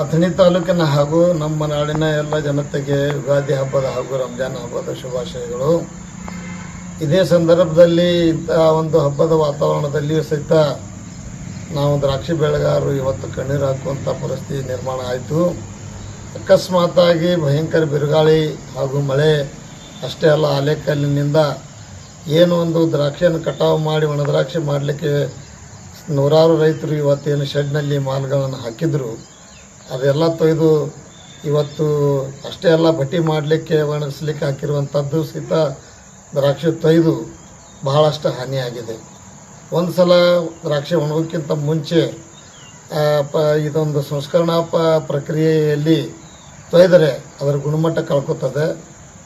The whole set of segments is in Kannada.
ಅಥಣಿ ತಾಲೂಕಿನ ಹಾಗೂ ನಮ್ಮ ನಾಡಿನ ಎಲ್ಲ ಜನತೆಗೆ ಯುಗಾದಿ ಹಬ್ಬದ ಹಾಗೂ ರಂಜಾನ್ ಹಬ್ಬದ ಶುಭಾಶಯಗಳು. ಇದೇ ಸಂದರ್ಭದಲ್ಲಿ ಇಂತಹ ಒಂದು ಹಬ್ಬದ ವಾತಾವರಣದಲ್ಲಿಯೂ ಸಹಿತ ನಾವು ದ್ರಾಕ್ಷಿ ಬೆಳೆಗಾರರು ಇವತ್ತು ಕಣ್ಣೀರು ಹಾಕುವಂಥ ಪರಿಸ್ಥಿತಿ ನಿರ್ಮಾಣ ಆಯಿತು. ಅಕಸ್ಮಾತಾಗಿ ಭಯಂಕರ ಬಿರುಗಾಳಿ ಹಾಗೂ ಮಳೆ ಅಷ್ಟೇ ಅಲ್ಲ, ಆಲೆಕಲ್ಲಿನಿಂದ ಏನು ಒಂದು ದ್ರಾಕ್ಷಿಯನ್ನು ಕಟಾವು ಮಾಡಿ ಒಣ ದ್ರಾಕ್ಷಿ ಮಾಡಲಿಕ್ಕೆ ನೂರಾರು ರೈತರು ಇವತ್ತೇನು ಶೆಡ್ನಲ್ಲಿ ಮಾಲ್ಗಳನ್ನು ಹಾಕಿದ್ರು, ಅದೆಲ್ಲ ತೊಯ್ದು ಇವತ್ತು ಅಷ್ಟೇ ಅಲ್ಲ ಬಟ್ಟಿ ಮಾಡಲಿಕ್ಕೆ ಒಣಗಿಸ್ಲಿಕ್ಕೆ ಹಾಕಿರುವಂಥದ್ದು ಸಹಿತ ದ್ರಾಕ್ಷಿ ತೊಯ್ದು ಬಹಳಷ್ಟು ಹಾನಿಯಾಗಿದೆ. ಒಂದು ಸಲ ದ್ರಾಕ್ಷಿ ಒಣಗೋಕ್ಕಿಂತ ಮುಂಚೆ ಇದೊಂದು ಸಂಸ್ಕರಣಾ ಪ್ರಕ್ರಿಯೆಯಲ್ಲಿ ತೊಯ್ದರೆ ಅದರ ಗುಣಮಟ್ಟ ಕಳ್ಕೊತದೆ.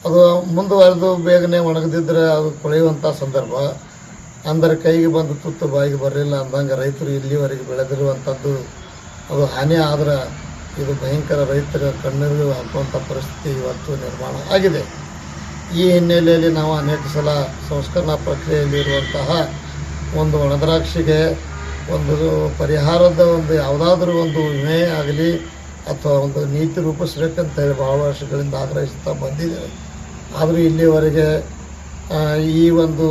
ಅದು ಮುಂದುವರೆದು ಬೇಗನೆ ಒಣಗದಿದ್ದರೆ ಅದು ಕೊಳೆಯುವಂಥ ಸಂದರ್ಭ. ಅಂದರೆ ಕೈಗೆ ಬಂದು ತುತ್ತು ಬಾಯಿಗೆ ಬರಲಿಲ್ಲ ಅಂದಂಗೆ ರೈತರು ಇಲ್ಲಿವರೆಗೆ ಬೆಳೆದಿರುವಂಥದ್ದು ಅದು ಹಾನಿ ಆದ್ರೆ ಇದು ಭಯಂಕರ ರೈತರ ಕಣ್ಣೀರು ಹಾಕುವಂಥ ಪರಿಸ್ಥಿತಿ ಇವತ್ತು ನಿರ್ಮಾಣ ಆಗಿದೆ. ಈ ಹಿನ್ನೆಲೆಯಲ್ಲಿ ನಾವು ಅನೇಕ ಸಲ ಸಂಸ್ಕರಣಾ ಪ್ರಕ್ರಿಯೆಯಲ್ಲಿರುವಂತಹ ಒಂದು ಒಣದ್ರಾಕ್ಷಿಗೆ ಒಂದು ಪರಿಹಾರದ ಒಂದು ಯಾವುದಾದ್ರೂ ಒಂದು ವಿಮೆ ಆಗಲಿ ಅಥವಾ ಒಂದು ನೀತಿ ರೂಪಿಸಬೇಕಂತ ಹೇಳಿ ಭಾಳ ವರ್ಷಗಳಿಂದ ಆಗ್ರಹಿಸ್ತಾ ಬಂದಿದ್ದೇವೆ. ಆದರೂ ಇಲ್ಲಿವರೆಗೆ ಈ ಒಂದು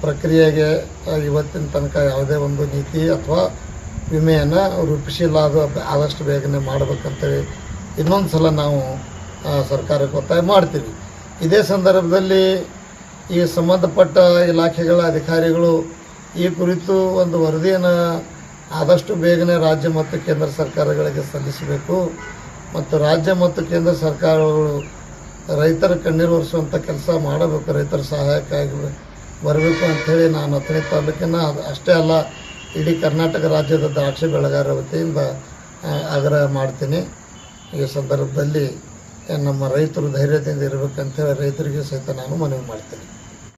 ಪ್ರಕ್ರಿಯೆಗೆ ಇವತ್ತಿನ ತನಕ ಯಾವುದೇ ಒಂದು ನೀತಿ ಅಥವಾ ವಿಮೆಯನ್ನು ರೂಪಿಸಿಲ್ಲ. ಅದು ಆದಷ್ಟು ಬೇಗನೆ ಮಾಡಬೇಕಂತೇಳಿ ಇನ್ನೊಂದು ಸಲ ನಾವು ಸರ್ಕಾರಕ್ಕೆ ಒತ್ತಾಯ ಮಾಡ್ತೀವಿ. ಇದೇ ಸಂದರ್ಭದಲ್ಲಿ ಈ ಸಂಬಂಧಪಟ್ಟ ಇಲಾಖೆಗಳ ಅಧಿಕಾರಿಗಳು ಈ ಕುರಿತು ಒಂದು ವರದಿಯನ್ನು ಆದಷ್ಟು ಬೇಗನೆ ರಾಜ್ಯ ಮತ್ತು ಕೇಂದ್ರ ಸರ್ಕಾರಗಳಿಗೆ ಸಲ್ಲಿಸಬೇಕು ಮತ್ತು ರಾಜ್ಯ ಮತ್ತು ಕೇಂದ್ರ ಸರ್ಕಾರಗಳು ರೈತರ ಕಣ್ಣೀರು ಒರೆಸುವಂಥ ಕೆಲಸ ಮಾಡಬೇಕು, ರೈತರ ಸಹಾಯಕ್ಕಾಗಿ ಬರಬೇಕು ಅಂಥೇಳಿ ನಾನು ಅಥಣಿ ತಾಲೂಕಿನ ಅಷ್ಟೇ ಅಲ್ಲ ಇಡೀ ಕರ್ನಾಟಕ ರಾಜ್ಯದ ದ್ರಾಕ್ಷಿ ಬೆಳೆಗಾರರ ವತಿಯಿಂದ ಆಗ್ರಹ ಮಾಡ್ತೀನಿ. ಈ ಸಂದರ್ಭದಲ್ಲಿ ನಮ್ಮ ರೈತರು ಧೈರ್ಯದಿಂದ ಇರಬೇಕಂತೇಳಿ ರೈತರಿಗೆ ಸಹಿತ ನಾನು ಮನವಿ ಮಾಡ್ತೀನಿ.